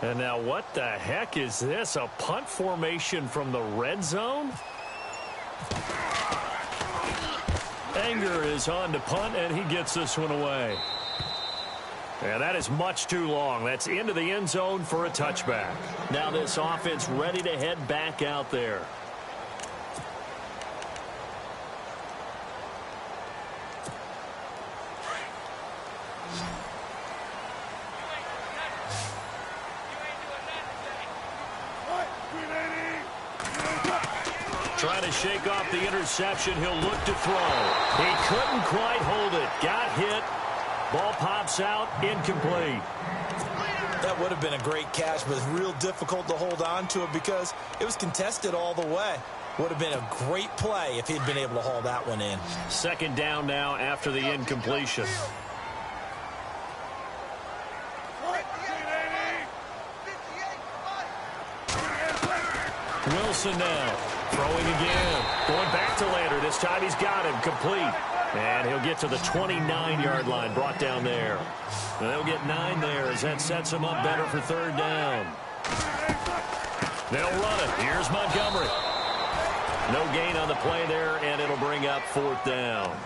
And now what the heck is this? A punt formation from the red zone? Anger is on to punt, and he gets this one away. And that is much too long. That's into the end zone for a touchback. Now this offense ready to head back out there. Trying to shake off the interception. He'll look to throw. He couldn't quite hold it. Got hit. Ball pops out. Incomplete. That would have been a great catch, but it's real difficult to hold on to it because it was contested all the way. Would have been a great play if he'd been able to haul that one in. Second down now after the incompletion. Wilson now throwing again. Going back to Lander. This time he's got him complete. And he'll get to the 29-yard line, brought down there. And they'll get 9 there as that sets him up better for third down. They'll run it. Here's Montgomery. No gain on the play there, and it'll bring up fourth down.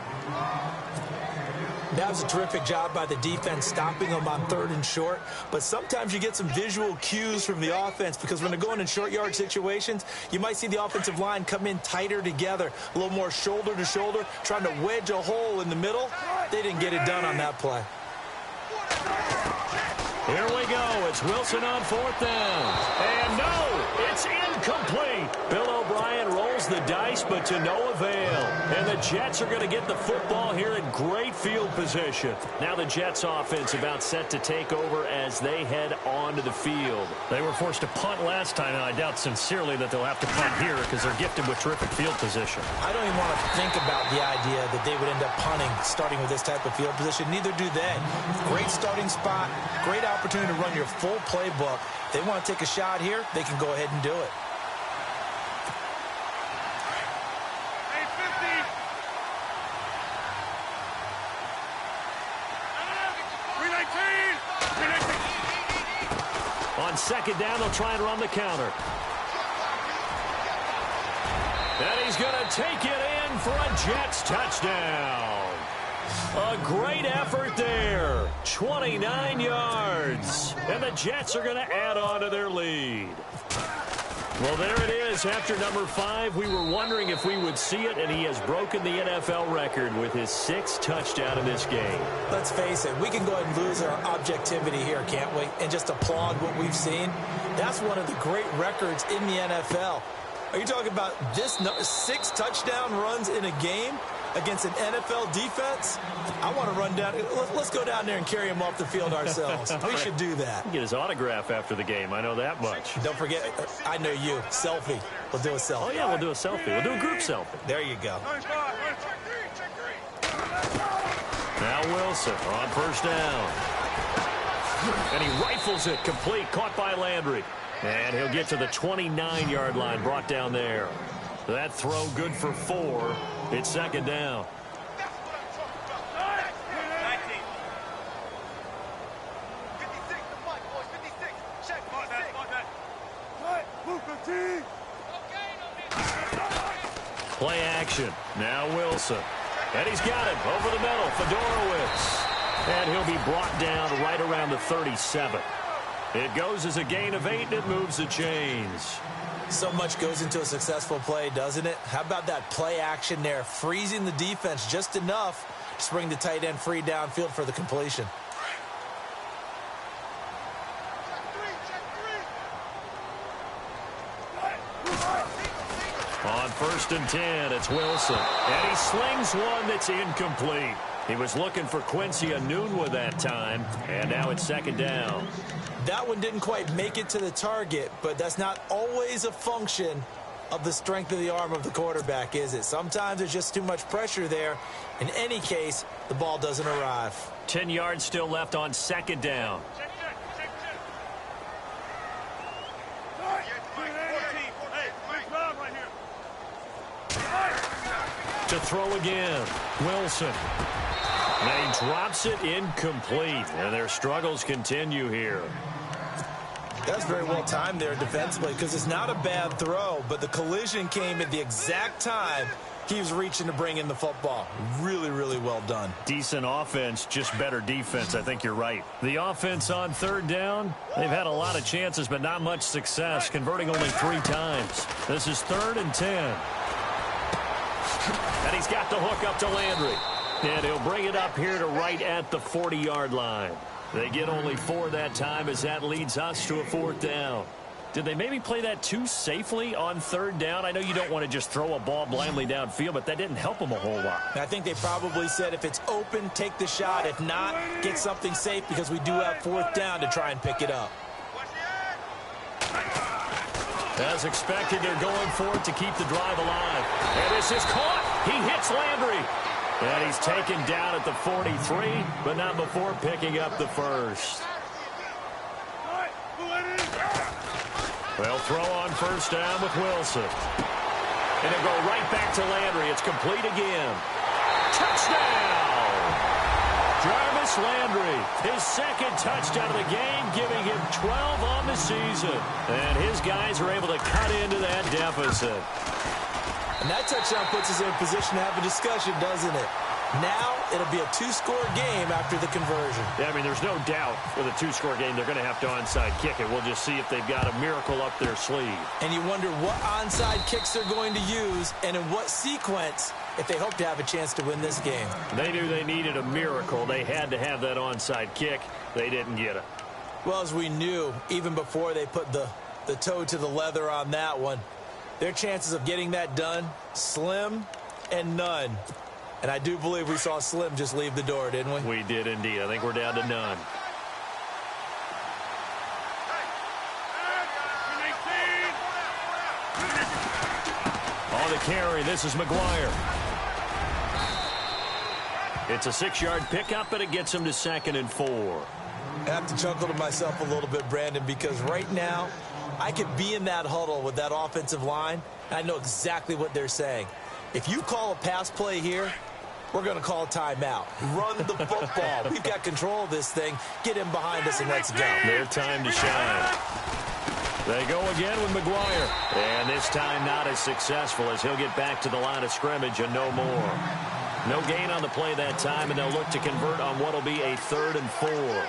That was a terrific job by the defense stopping them on 3rd and short. But sometimes you get some visual cues from the offense because when they're going in short yard situations, you might see the offensive line come in tighter together, a little more shoulder to shoulder, trying to wedge a hole in the middle. They didn't get it done on that play. Here we go. It's Wilson on 4th down. And no, it's incomplete. Bill O'Brien rolls the dice, but to no avail. And the Jets are going to get the football here in great field position. Now the Jets offense about set to take over as they head onto the field. They were forced to punt last time, and I doubt sincerely that they'll have to punt here because they're gifted with terrific field position. I don't even want to think about the idea that they would end up punting starting with this type of field position. Neither do they. Great starting spot, great opportunity to run your full playbook. If they want to take a shot here, they can go ahead and do it. On second down, they'll try and run the counter. And he's going to take it in for a Jets touchdown. A great effort there. 29 yards. And the Jets are going to add on to their lead. Well, there it is. After number 5, we were wondering if we would see it, and he has broken the NFL record with his 6th touchdown in this game. Let's face it, we can go ahead and lose our objectivity here, can't we? And just applaud what we've seen. That's one of the great records in the NFL. Are you talking about this 6 touchdown runs in a game against an NFL defense? I want to run down. Let's go down there and carry him off the field ourselves. We should do that. Get his autograph after the game. I know that much. Don't forget, I know you. Selfie. We'll do a selfie. Oh, yeah, we'll do a selfie. We'll do a group selfie. There you go. Now Wilson on first down. And he rifles it complete. Caught by Landry. And he'll get to the 29-yard line, brought down there. That throw good for 4. It's second down. Play action. Now Wilson. And he's got it over the middle. Fedorowicz. And he'll be brought down right around the 37. It goes as a gain of 8, and it moves the chains. So much goes into a successful play, doesn't it? How about that play action there, freezing the defense just enough to bring the tight end free downfield for the completion. On 1st and 10, it's Wilson. And he slings one that's incomplete. He was looking for Quincy Enunwa that time, and now it's second down. That one didn't quite make it to the target, but that's not always a function of the strength of the arm of the quarterback, is it? Sometimes there's just too much pressure there. In any case, the ball doesn't arrive. 10 yards still left on second down. To throw again, Wilson. And he drops it incomplete, and their struggles continue here. That's very well timed there defensively because it's not a bad throw, but the collision came at the exact time he was reaching to bring in the football. Really, really well done. Decent offense, just better defense. I think you're right. The offense on third down, they've had a lot of chances, but not much success, converting only 3 times. This is 3rd and 10. And he's got the hook up to Landry. And he'll bring it up here to right at the 40-yard line. They get only 4 that time as that leads us to a 4th down. Did they maybe play that too safely on 3rd down? I know you don't want to just throw a ball blindly downfield, but that didn't help them a whole lot. I think they probably said if it's open, take the shot. If not, get something safe because we do have 4th down to try and pick it up. As expected, they're going for it to keep the drive alive. And this is caught. He hits Landry. And he's taken down at the 43, but not before picking up the first. They'll throw on first down with Wilson. And they'll go right back to Landry. It's complete again. Touchdown! Jarvis Landry, his second touchdown of the game, giving him 12 on the season. And his guys are able to cut into that deficit. And that touchdown puts us in a position to have a discussion, doesn't it? Now it'll be a two-score game after the conversion. Yeah, I mean, there's no doubt with a two-score game they're going to have to onside kick it. We'll just see if they've got a miracle up their sleeve. And you wonder what onside kicks they're going to use and in what sequence if they hope to have a chance to win this game. They knew they needed a miracle. They had to have that onside kick. They didn't get it. Well, as we knew, even before they put the toe to the leather on that one, their chances of getting that done, slim and none. And I do believe we saw Slim just leave the door, didn't we? We did indeed. I think we're down to none. On the carry, this is McGuire. It's a 6-yard pickup, and it gets him to 2nd and 4. I have to chuckle to myself a little bit, Brandon, because right now I could be in that huddle with that offensive line, and I know exactly what they're saying. If you call a pass play here, we're going to call a timeout. Run the football. We've got control of this thing. Get him behind us and let's go. Their time to shine. They go again with McGuire. And this time not as successful as he'll get back to the line of scrimmage and no more. No gain on the play that time, and they'll look to convert on what will be a 3rd and 4.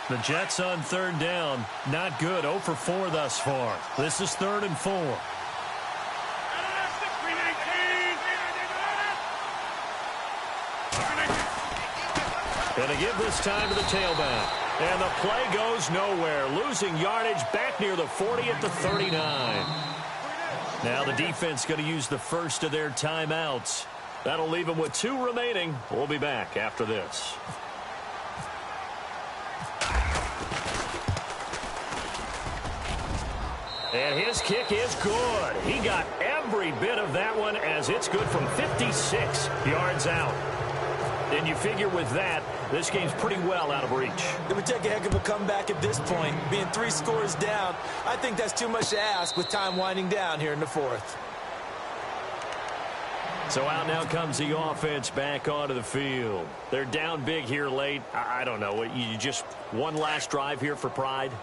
The Jets on 3rd down. Not good. 0 for 4 thus far. This is 3rd and 4. Going to give this time to the tailback. And the play goes nowhere. Losing yardage back near the 40 at the 39. Now the defense going to use the first of their timeouts. That'll leave them with 2 remaining. We'll be back after this. And his kick is good. He got every bit of that one as it's good from 56 yards out. And you figure with that, this game's pretty well out of reach. It would take a heck of a comeback at this point. Being 3 scores down, I think that's too much to ask with time winding down here in the 4th. So out now comes the offense back onto the field. They're down big here late. I don't know. You just one last drive here for pride?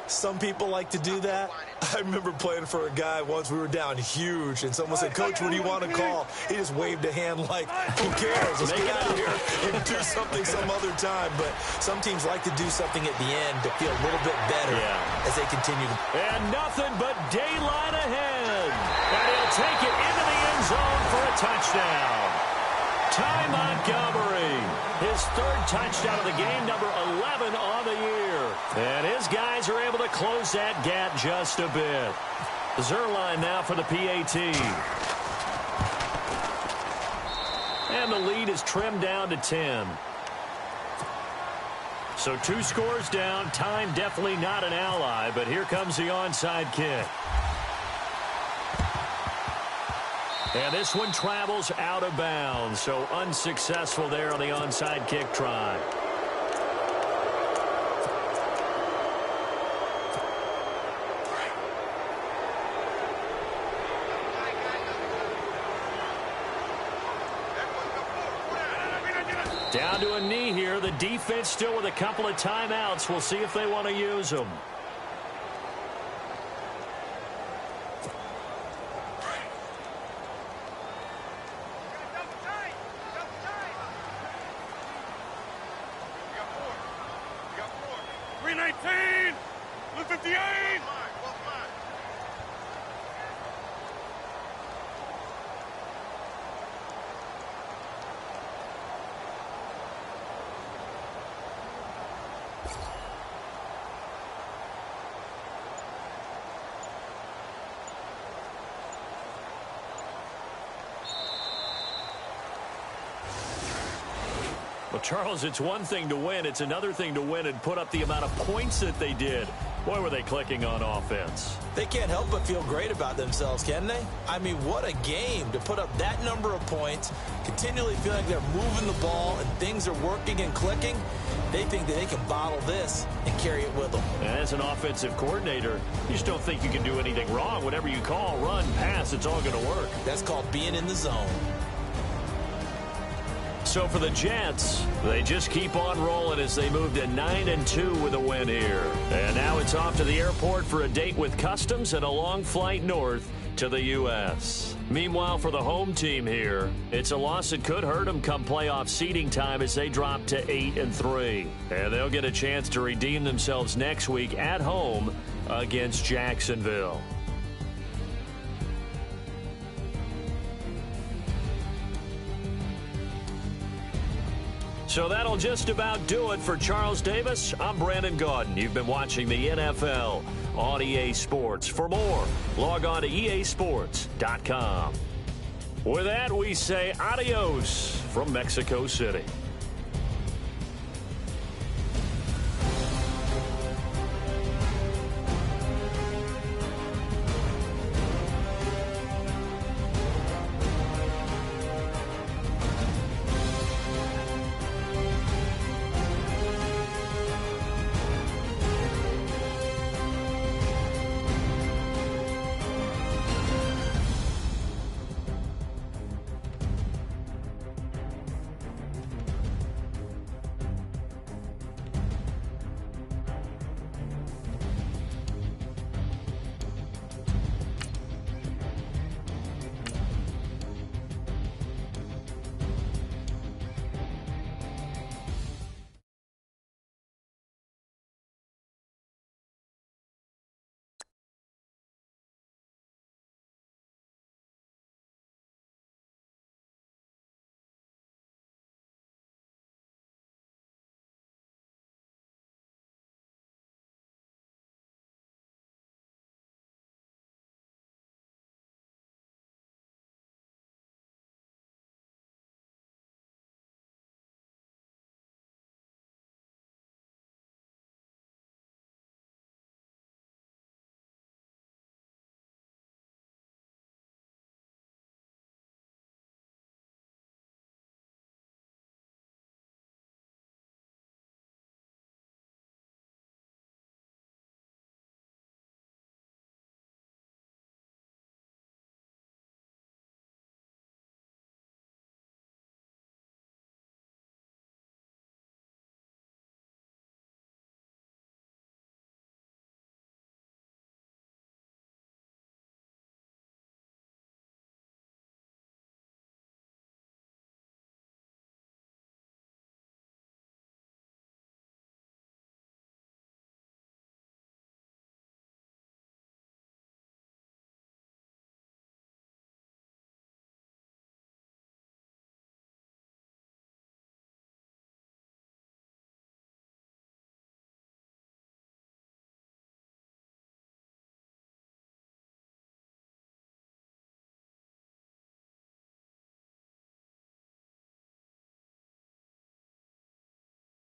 Some people like to do that. I remember playing for a guy once. We were down huge, and someone said, "Coach, what do you want to call?" He just waved a hand like, "Who cares? Let's get out of here and do something some other time." But some teams like to do something at the end to feel a little bit better as they continue to. And nothing but daylight ahead. And he'll take it into the end zone for a touchdown. Ty Montgomery, his 3rd touchdown of the game, number 11 on the year. And his guys are able to close that gap just a bit. Zerline now for the PAT. And the lead is trimmed down to 10. So 2 scores down. Time definitely not an ally, but here comes the onside kick. And this one travels out of bounds, so unsuccessful there on the onside kick try. Down to a knee here. The defense still with a couple of timeouts. We'll see if they want to use them. Well, Charles, it's one thing to win. It's another thing to win and put up the amount of points that they did. Boy, were they clicking on offense. They can't help but feel great about themselves, can they? I mean, what a game to put up that number of points, continually feeling like they're moving the ball and things are working and clicking. They think that they can bottle this and carry it with them. And as an offensive coordinator, you just don't think you can do anything wrong. Whatever you call, run, pass, it's all going to work. That's called being in the zone. So for the Jets, they just keep on rolling as they move to 9-2 with a win here. And now it's off to the airport for a date with Customs and a long flight north to the U.S. Meanwhile, for the home team here, it's a loss that could hurt them come playoff seeding time as they drop to 8-3. And they'll get a chance to redeem themselves next week at home against Jacksonville. So that'll just about do it for Charles Davis. I'm Brandon Gaudin. You've been watching the NFL on EA Sports. For more, log on to easports.com. With that, we say adios from Mexico City.